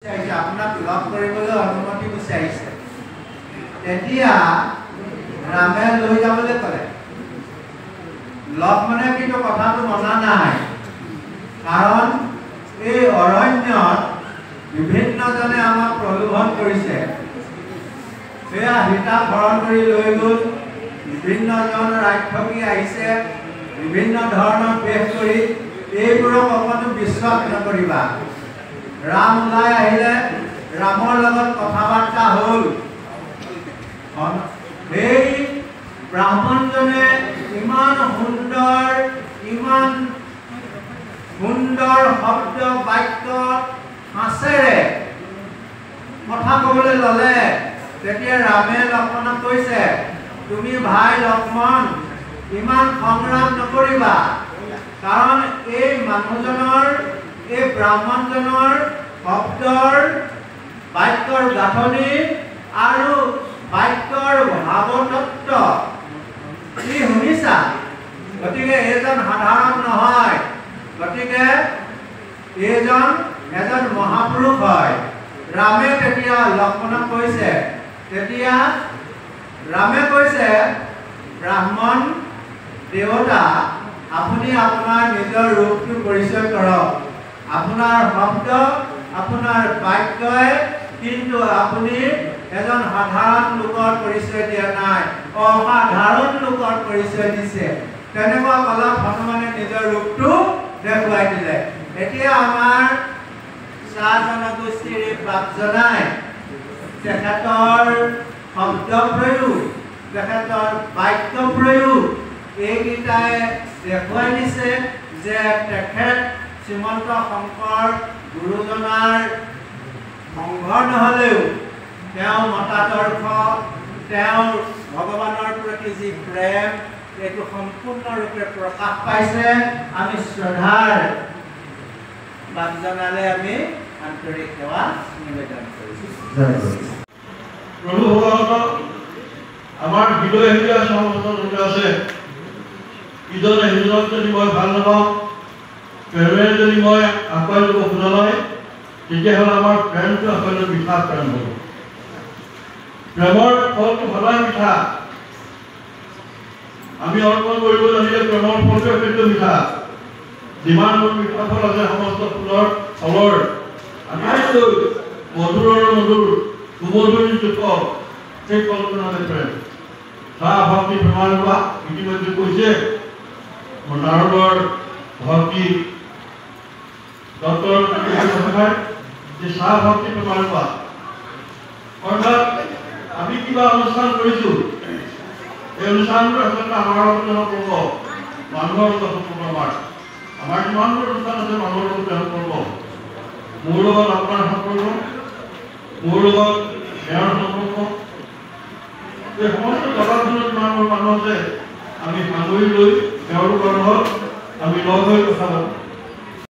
আপোনাক লগ কৰিবলৈ অনুমতি বিচাৰিছে। তেতিয়া ৰামে লৈ যাবলৈ ক'লে। লক্ষ্মণে কিন্তু কথাটো মনা নাই, কাৰণ এই অৰণ্যত বিভিন্নজনে আমাক প্ৰলোভন কৰিছে। সেয়া সীতাক হৰণ কৰি লৈ গ'ল, বিভিন্নজন ৰাক্ষসী আহিছে, বিভিন্ন ধৰণৰ বেশ কৰি, এইবোৰক অকণো বিশ্বাস নকৰিবা। ৰাম ওলাই আহিলে, ৰামৰ লগত কথা বাৰ্তা হ'ল। সেই ব্ৰাহ্মণজনে ইমান সুন্দৰ শব্দ বাক্য হাঁচেৰে কথা ক'বলৈ ল'লে। তেতিয়া ৰামে লক্ষ্মণক কৈছে, তুমি ভাই লক্ষ্মণ ইমান সংগ্ৰাম নকৰিবা, কাৰণ এই মানুহজনৰ, এই ব্ৰাহ্মণজনৰ শব্দৰ বাক্যৰ গাঁথনি আৰু বাক্যৰ ভাৱতত্ত্ব তুমি শুনিছা, গতিকে এইজন সাধাৰণ নহয়, গতিকে এইজন এজন মহাপুৰুষ হয়। ৰামে তেতিয়া লক্ষ্মণক কৈছে, ব্ৰাহ্মণ দেৱতা, আপুনি আপোনাৰ নিজৰ ৰূপটো পৰিচয় কৰক। আপোনাৰ শব্দ, আপোনাৰ বাক্যই কিন্তু আপুনি এজন সাধাৰণ লোকৰ পৰিচয় দিয়া নাই, অসাধাৰণ লোকৰ পৰিচয় দিছে। তেনেকুৱা কলত হনুমানে নিজৰ ৰূপটো দেখুৱাই দিলে। এতিয়া আমাৰ চাহ জনগোষ্ঠীৰ প্ৰাকজনাই তেখেতৰ শব্দ প্ৰয়োগ, তেখেতৰ বাক্য প্ৰয়োগ এইকেইটাই দেখুৱাই দিছে যে তেখেত শ্ৰীমন্ত শংকৰ গুৰুজনাৰ সংঘৰ নহ'লেও তেওঁৰ মতাদৰ্শ, তেওঁৰ ভগৱানৰ প্ৰতি যি প্ৰেম, এইটো সম্পূৰ্ণৰূপে প্ৰকাশ পাইছে। আমি শ্ৰদ্ধাৰ বাকজনালে আমি আন্তৰিক সেৱা নিবেদন কৰিছোঁ। প্ৰভু ভগৱানক আমাৰ হৃদয় সহযোগ আছে। ইজনে সিজনক যদি মই ভাল নাপাওঁ, প্ৰেমেৰে যদি মই আগুৱাই ল'ব খোজা নাই, তেতিয়াহ'লে আমাৰ প্ৰেমটো আচলতে মিঠা প্ৰেম হ'ব। প্ৰেমৰ ফলটো সদায় মিঠা। আমি অৰ্পণ কৰিব জানিলে প্ৰেমৰ ফলটো কিন্তু মিঠা। যিমানবোৰ মিঠা ফল আছে সমস্ত ফলৰ আটাইতকৈ মধুৰৰ মধুৰ সুমধুৰযুক্ত সেই ফলটো নামে প্ৰেম। চাহ ভক্তি প্ৰেমানুভা ইতিমধ্যে কৈছে, নাৰদৰ ভক্তি ডক্টৰ যে চাহ ভক্তি প্ৰেমানুভা, অৰ্থাৎ আমি কিবা অনুষ্ঠান কৰিছোঁ, এই অনুষ্ঠানবোৰ আচলতে আমাৰ লগত সম্পৰ্ক, মানুহৰ লগত সম্পৰ্ক। আমাৰ যিমানবোৰ অনুষ্ঠান আছে মানুহৰ লগত সম্পৰ্ক, মোৰ লগত আপোনাৰ সম্পৰ্ক, মোৰ লগত তেওঁৰ সম্পৰ্ক, এই সমস্ত জগতখনত যিমানবোৰ মানুহ আছে আমি সাঙুৰি লৈ তেওঁলোকৰ লগত আমি লগ হৈ কথা পাতোঁ।